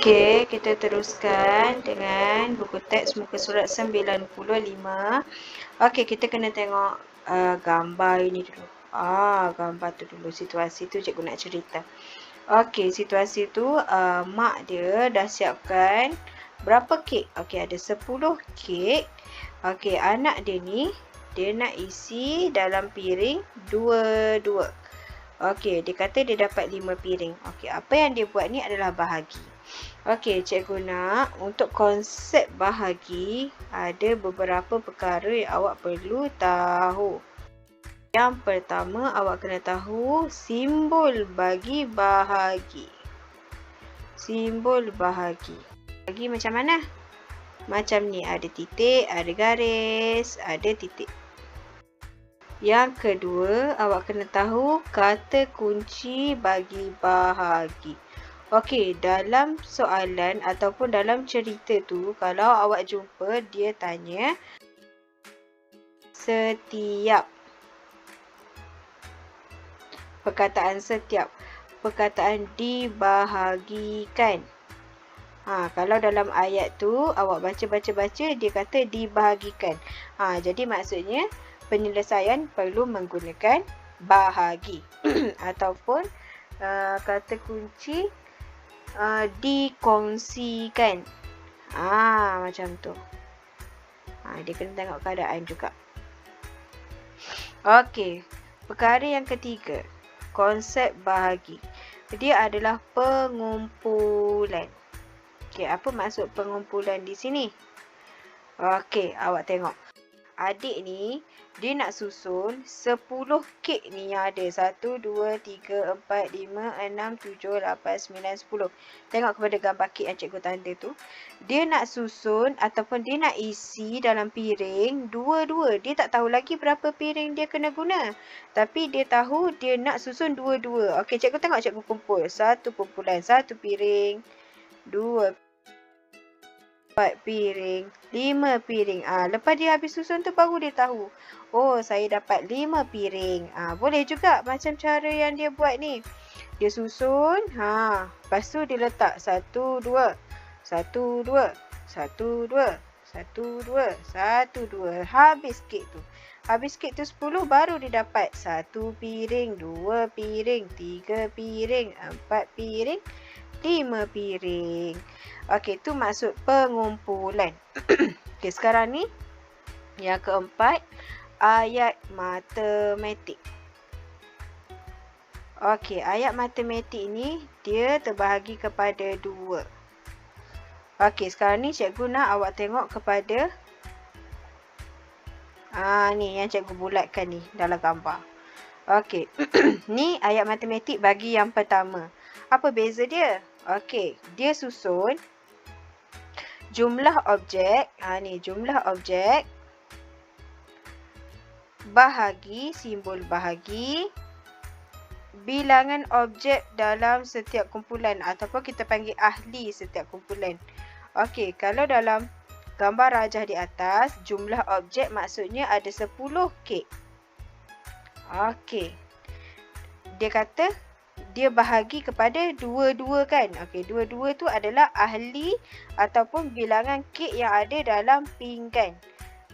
Okey, kita teruskan dengan buku teks muka surat 95. Okey, kita kena tengok gambar ini dulu. Gambar tu dulu. Situasi tu cikgu nak cerita. Okey, situasi tu mak dia dah siapkan berapa kek? Okey, ada 10 kek. Okey, anak dia ni dia nak isi dalam piring dua-dua. Okey, dia kata dia dapat 5 piring. Okey, apa yang dia buat ni adalah bahagi. Okey, cikgu nak untuk konsep bahagi ada beberapa perkara yang awak perlu tahu. Yang pertama, awak kena tahu simbol bagi bahagi. Simbol bahagi. Bahagi macam mana? Macam ni, ada titik, ada garis, ada titik. Yang kedua, awak kena tahu kata kunci bagi bahagi. Okey, dalam soalan ataupun dalam cerita tu, kalau awak jumpa dia tanya setiap. Perkataan setiap. Perkataan dibahagikan. Kalau dalam ayat tu awak baca, dia kata dibahagikan. Jadi maksudnya penyelesaian perlu menggunakan bahagi. Ataupun kata kunci dikongsikan. Macam tu. Dia kena tengok keadaan juga. Okey, perkara yang ketiga, konsep bahagi. Dia adalah pengumpulan. Okey, apa maksud pengumpulan di sini? Okey, awak tengok. Adik ni, dia nak susun 10 kek ni yang ada. 1, 2, 3, 4, 5, 6, 7, 8, 9, 10. Tengok kepada gambar kek yang cikgu tanda tu. Dia nak susun ataupun dia nak isi dalam piring dua-dua. Dia tak tahu lagi berapa piring dia kena guna. Tapi dia tahu dia nak susun dua-dua. Okey, cikgu tengok cikgu kumpul. 1 kumpulan, 1 piring, 2 4 piring, 5 piring. Lepas dia habis susun tu baru dia tahu. Oh, saya dapat 5 piring. Boleh juga macam cara yang dia buat ni. Dia susun, lepas tu dia letak 1 2 1 2 1 2 1 2 1 2. Habis kek tu. Habis kek tu 10 baru dia dapat 1 piring, 2 piring, 3 piring, 4 piring, 5 piring. Okey, tu maksud pengumpulan. Okey, sekarang ni yang keempat, ayat matematik. Okey, ayat matematik ni dia terbahagi kepada 2. Okey, sekarang ni cikgu nak awak tengok kepada ni yang cikgu bulatkan ni dalam gambar. Okey, ni ayat matematik bagi yang pertama. Apa beza dia? Okey, dia susun jumlah objek, ni jumlah objek, bahagi, simbol bahagi, bilangan objek dalam setiap kumpulan ataupun kita panggil ahli setiap kumpulan. Okey, kalau dalam gambar rajah di atas, jumlah objek maksudnya ada 10 kek. Okey, dia kata dia bahagi kepada dua-dua kan. Okey, dua-dua tu adalah ahli ataupun bilangan kek yang ada dalam pinggan.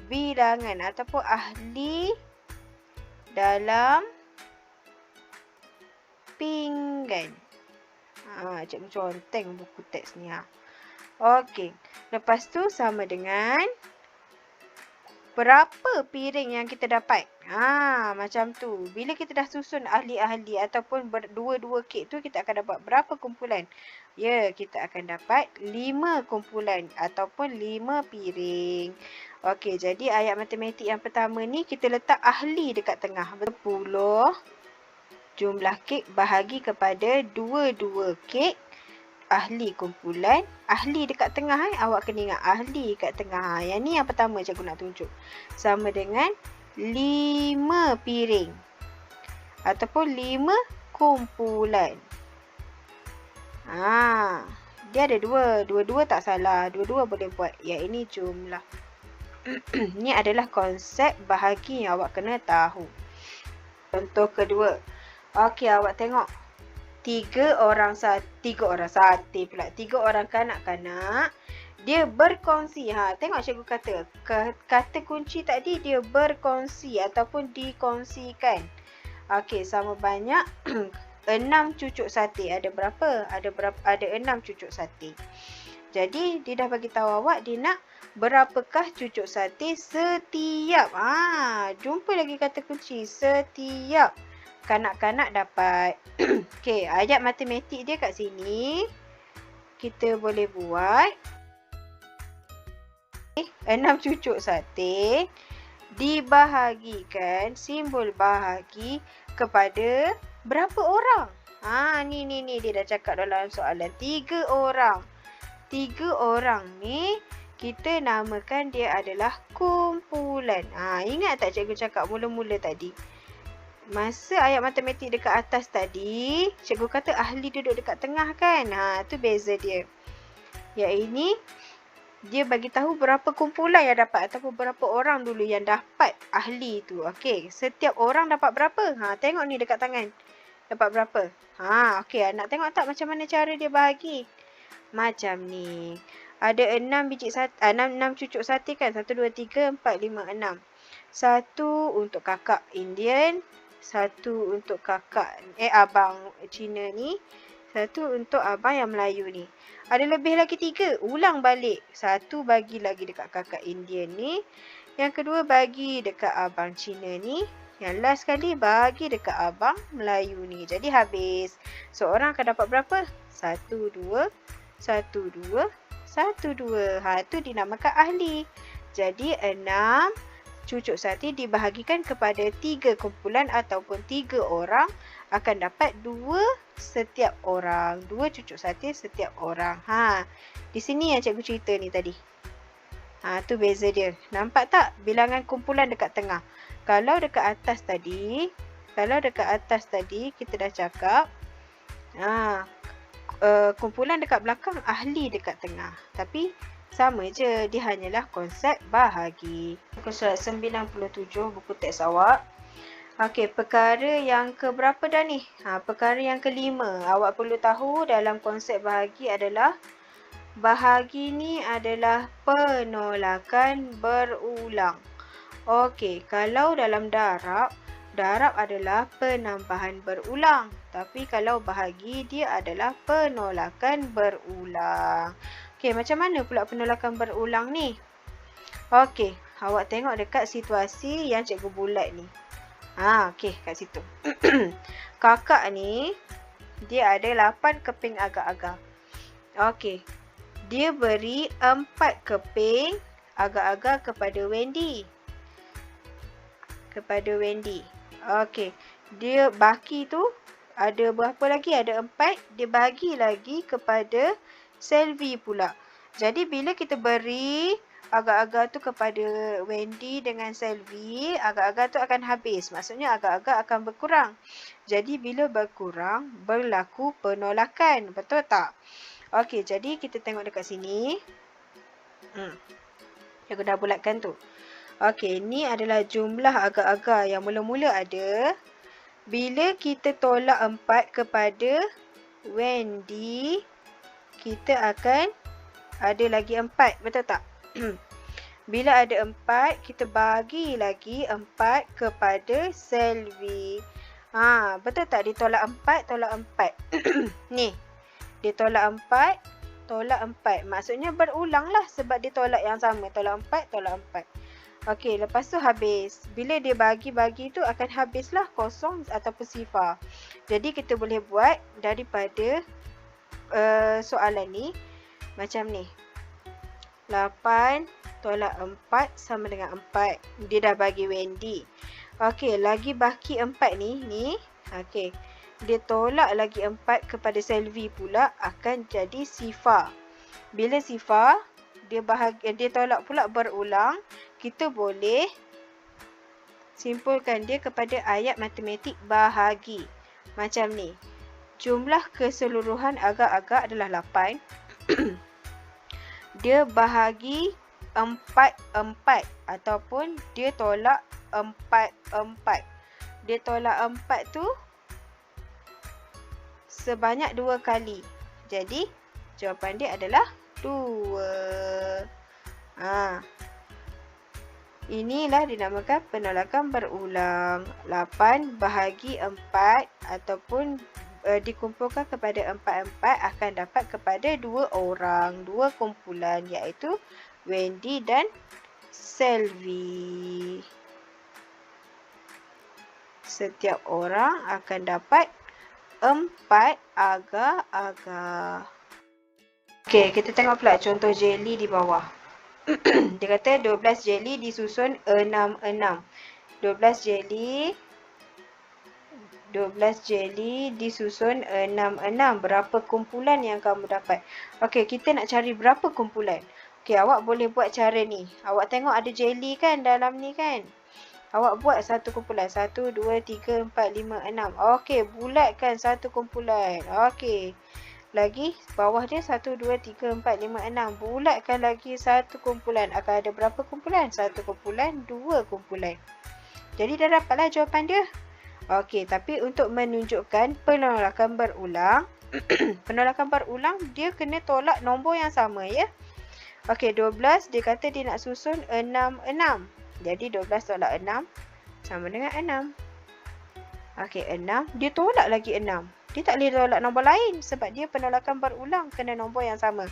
Bilangan ataupun ahli dalam pinggan. Cikgu conteng buku teks ni. Okey, lepas tu sama dengan berapa piring yang kita dapat. Macam tu. Bila kita dah susun ahli-ahli ataupun berdua-dua kek tu, kita akan dapat berapa kumpulan? Ya, kita akan dapat 5 kumpulan ataupun 5 piring. Okey, jadi ayat matematik yang pertama ni kita letak ahli dekat tengah. 10 jumlah kek bahagi kepada dua-dua kek. Ahli kumpulan, ahli dekat tengah. Awak kena ingat ahli dekat tengah. Yang ni yang pertama cikgu nak tunjuk. Sama dengan 5 piring ataupun 5 kumpulan. Dia ada dua-dua tak salah. Dua-dua boleh buat. Yang ini jumlah. Ini adalah konsep bahagi yang awak kena tahu. Contoh kedua. Okey, awak tengok. tiga orang sate pula. 3 orang kanak-kanak dia berkongsi. Tengok cikgu kata. Kata kunci tadi dia berkongsi ataupun dikongsikan. Okey, sama banyak 6 cucuk sate. Ada berapa? Ada 6 cucuk sate. Jadi dia dah bagi tahu awak dia nak berapakah cucuk sate setiap. Jumpa lagi kata kunci setiap kanak-kanak dapat. Okey, ayat matematik dia kat sini. Kita boleh buat 6 cucuk sate dibahagikan simbol bahagi kepada berapa orang? Ni dia dah cakap dalam soalan 3 orang. 3 orang ni kita namakan dia adalah kumpulan. Ingat tak cikgu cakap mula-mula tadi? Masa ayat matematik dekat atas tadi, cikgu kata ahli duduk dekat tengah kan? Tu beza dia. Yang ini dia bagi tahu berapa kumpulan yang dapat ataupun berapa orang dulu yang dapat ahli tu. Okey, setiap orang dapat berapa? Tengok ni dekat tangan. Dapat berapa? Okey, nak tengok tak macam mana cara dia bahagi? Macam ni. Ada 6 biji sate, 6 cucuk sate kan? 1 2 3 4 5 6. Satu untuk kakak Indian, satu untuk kakak abang Cina ni, satu untuk abang yang Melayu ni. Ada lebih lagi 3. Ulang balik. 1 bagi lagi dekat kakak Indian ni. Yang kedua bagi dekat abang Cina ni. Yang last sekali bagi dekat abang Melayu ni. Jadi habis. Seorang akan dapat berapa? 1, 2, 1, 2, 1, 2. Itu dinamakan ahli. Jadi 6 cucuk sate dibahagikan kepada 3 kumpulan ataupun 3 orang akan dapat 2 setiap orang. 2 cucuk sate setiap orang. Di sini yang cikgu cerita ni tadi. Tu beza dia. Nampak tak bilangan kumpulan dekat tengah? Kalau dekat atas tadi kita dah cakap kumpulan dekat belakang, ahli dekat tengah. Tapi sama je, dia hanyalah konsep bahagi. Muka surat 97 buku teks awak. Okey, perkara yang keberapa dah ni? Perkara yang kelima. Awak perlu tahu dalam konsep bahagi adalah bahagi ni adalah penolakan berulang. Okey, kalau dalam darab adalah penambahan berulang. Tapi kalau bahagi dia adalah penolakan berulang. Okey, macam mana pula penolakan berulang ni? Okey, awak tengok dekat situasi yang cikgu bulat ni. Okey, kat situ. Kakak ni, dia ada 8 keping agar-agar. Okey, dia beri 4 keping agar-agar kepada Wendy. Okey, dia baki tu ada berapa lagi? Ada 4. Dia bagi lagi kepada Selvi pula. Jadi bila kita beri agar-agar tu kepada Wendy dengan Selvi, agar-agar tu akan habis. Maksudnya agar-agar akan berkurang. Jadi bila berkurang, berlaku penolakan. Betul tak? Okey, jadi kita tengok dekat sini. Cikgu dah bulatkan tu. Okey, ni adalah jumlah agar-agar yang mula-mula ada. Bila kita tolak 4 kepada Wendy, kita akan ada lagi 4. Betul tak? Bila ada 4, kita bagi lagi 4 kepada Selvi. Betul tak? Dia tolak 4, tolak 4. Ni. Dia tolak 4, tolak 4. Maksudnya berulang lah sebab dia tolak yang sama. Tolak 4, tolak 4. Okey, lepas tu habis. Bila dia bagi-bagi tu akan habislah kosong ataupun sifar. Jadi kita boleh buat daripada soalan ni macam ni. 8 tolak 4 sama dengan 4. Dia dah bagi Wendy. Okey, lagi baki 4 ni. Okey. Dia tolak lagi 4 kepada Selvi pula akan jadi sifar. Bila sifar, dia tolak pula berulang. Kita boleh simpulkan dia kepada ayat matematik bahagi. Macam ni. Jumlah keseluruhan agar-agar adalah 8. Dia bahagi 4-4 ataupun dia tolak 4-4. Dia tolak 4 tu sebanyak 2 kali. Jadi, jawapan dia adalah 2. Inilah dinamakan penolakan berulang. 8 bahagi 4 ataupun dikumpulkan kepada 4-4 akan dapat kepada 2 orang, 2 kumpulan, iaitu Wendy dan Selvi. Setiap orang akan dapat 4 agar-agar. Okey, kita tengok pula contoh jelly di bawah. Dia kata 12 jelly disusun 6-6. 12 jelly disusun 6-6. Berapa kumpulan yang kamu dapat? Okey, kita nak cari berapa kumpulan. Okey, awak boleh buat cara ni. Awak tengok ada jelly kan dalam ni kan? Awak buat satu kumpulan. 1, 2, 3, 4, 5, 6. Okey, bulatkan satu kumpulan. Okey. Lagi bawah dia 1, 2, 3, 4, 5, 6. Bulatkan lagi satu kumpulan. Akan ada berapa kumpulan? Satu kumpulan, 2 kumpulan. Jadi dah dapatlah jawapan dia. Okey, tapi untuk menunjukkan penolakan berulang, penolakan berulang dia kena tolak nombor yang sama ya. Okey, 12 dia kata dia nak susun 6-6. Jadi 12 tolak 6 sama dengan 6. Okey, 6 dia tolak lagi 6. Dia tak boleh tolak nombor lain sebab dia penolakan berulang, kena nombor yang sama.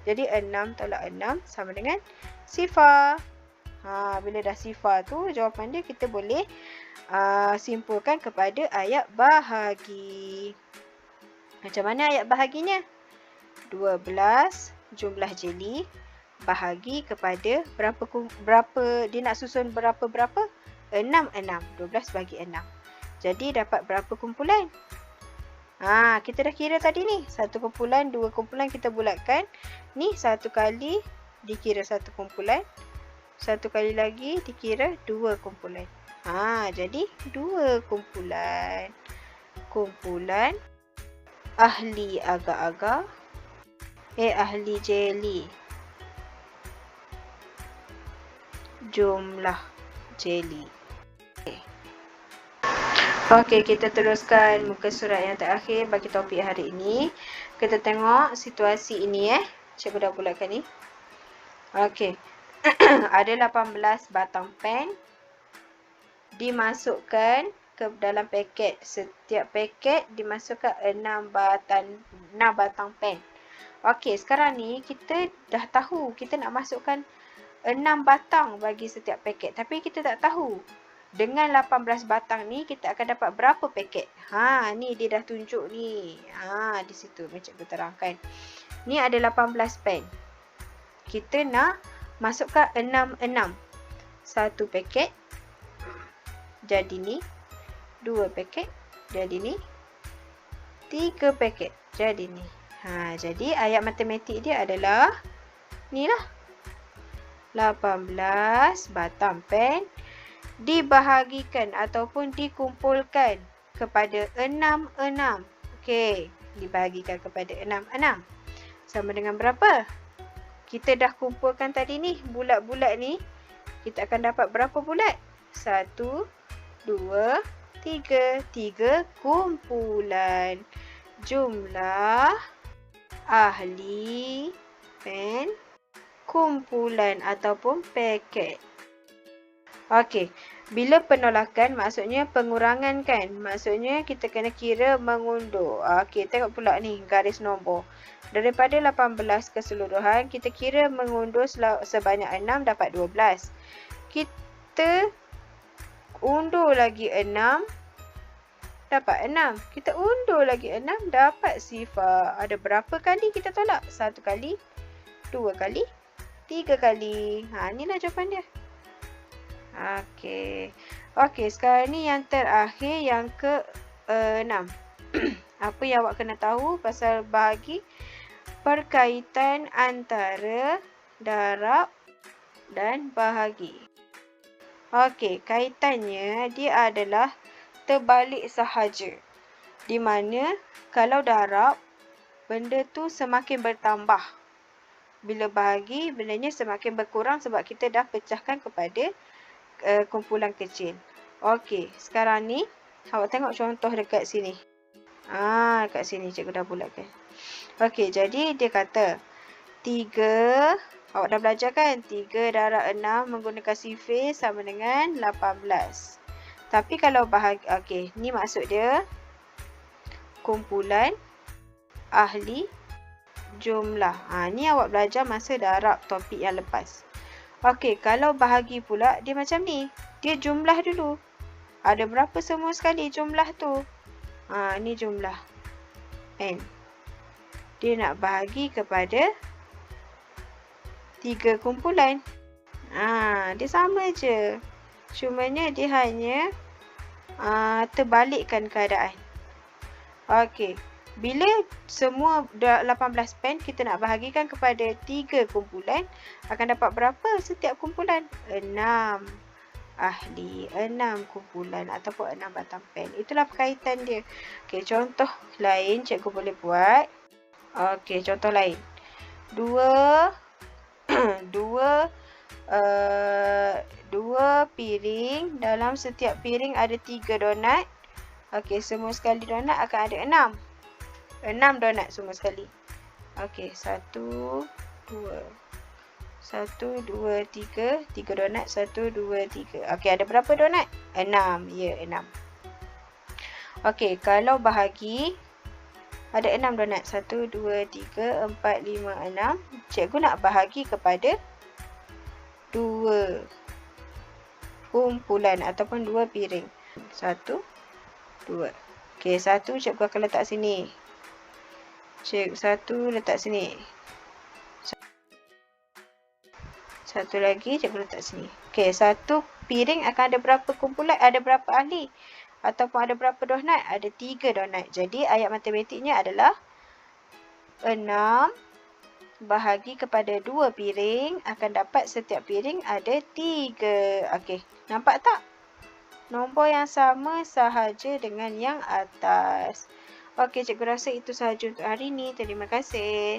Jadi 6 tolak 6 sama dengan sifar. Bila dah sifar tu, jawapan dia kita boleh simpulkan kepada ayat bahagi. Macam mana ayat bahaginya? 12 jumlah jelly bahagi kepada berapa dia nak susun berapa? 6. 12 bagi 6. Jadi dapat berapa kumpulan? Kita dah kira tadi ni. 1 kumpulan, 2 kumpulan kita bulatkan. Ni 1 kali dikira 1 kumpulan. 1 kali lagi dikira 2 kumpulan. Jadi 2 kumpulan. Kumpulan ahli agar-agar. Ahli jelly. Jumlah jelly. Okey, kita teruskan muka surat yang terakhir bagi topik hari ini. Kita tengok situasi ini Cikgu dah bulatkan ni. Okey. Ada 18 batang pen dimasukkan ke dalam paket. Setiap paket dimasukkan 6 batang pen. Okey, sekarang ni kita dah tahu kita nak masukkan 6 batang bagi setiap paket. Tapi kita tak tahu dengan 18 batang ni kita akan dapat berapa paket. Ni dia dah tunjuk ni. Di situ macam cikgu terangkan. Ni ada 18 pen. Kita nak masukkan 6. 1 paket jadi ni. 2 paket jadi ni. 3 paket jadi ni. Jadi ayat matematik dia adalah ni lah. 18 batang pen dibahagikan ataupun dikumpulkan kepada 6. Okey, dibahagikan kepada 6. Sama dengan berapa? Kita dah kumpulkan tadi ni, bulat-bulat ni. Kita akan dapat berapa bulat? 1, 2, 3. 3 kumpulan. Jumlah ahli pen kumpulan ataupun paket. Okey, bila penolakan maksudnya pengurangan kan? Maksudnya kita kena kira mengundur. Okey, tengok pula ni garis nombor. Daripada 18 keseluruhan, kita kira mengundur sebanyak 6 dapat 12. Kita undur lagi 6 dapat 6. Kita undur lagi 6 dapat sifar. Ada berapa kali kita tolak? 1 kali, 2 kali, 3 kali. Inilah jawapan dia. Okey, sekarang ni yang terakhir, yang ke-6. Apa yang awak kena tahu pasal bahagi? Perkaitan antara darab dan bahagi. Okey, kaitannya dia adalah terbalik sahaja. Di mana kalau darab, benda tu semakin bertambah. Bila bahagi, bendanya semakin berkurang sebab kita dah pecahkan kepada kumpulan kecil. Okey, sekarang ni awak tengok contoh dekat sini. Kat sini cikgu dah bulatkan. Okey, jadi dia kata 3, awak dah belajar kan? 3 darab 6 menggunakan sifir sama dengan 18. Tapi kalau okey, ni maksud dia kumpulan ahli jumlah. Ni awak belajar masa darab topik yang lepas. Okey, kalau bahagi pula dia macam ni. Dia jumlah dulu. Ada berapa semua sekali jumlah tu? Ni jumlah N. Dia nak bahagi kepada 3 kumpulan. Dia sama je. Cumanya dia hanya terbalikkan keadaan. Okey. Bila semua 18 pen kita nak bahagikan kepada 3 kumpulan, akan dapat berapa setiap kumpulan? 6 ahli, 6 kumpulan ataupun 6 batang pen. Itulah perkaitan dia. Okey, contoh lain cikgu boleh buat. Okey, contoh lain. 2 piring, dalam setiap piring ada 3 donat. Okey, semua sekali donat akan ada 6. 6 donat semua sekali. Okey, 1, 2. 1, 2, 3. 3 donat, 1, 2, 3. Okey, ada berapa donat? 6. Ya, 6. Okey, kalau bahagi ada 6 donat. 1, 2, 3, 4, 5, 6. Cikgu nak bahagi kepada 2 kumpulan ataupun 2 piring. 1, 2. Okey, 1 cikgu akan letak sini. 1 letak sini. 1 lagi cikgu letak sini. Okey, 1 piring akan ada berapa kumpulan? Ada berapa ahli? Ataupun ada berapa donat? Ada 3 donat. Jadi ayat matematiknya adalah 6 bahagi kepada 2 piring akan dapat setiap piring ada 3. Okey, nampak tak? Nombor yang sama sahaja dengan yang atas. Okey, cikgu rasa itu sahaja untuk hari ini. Terima kasih.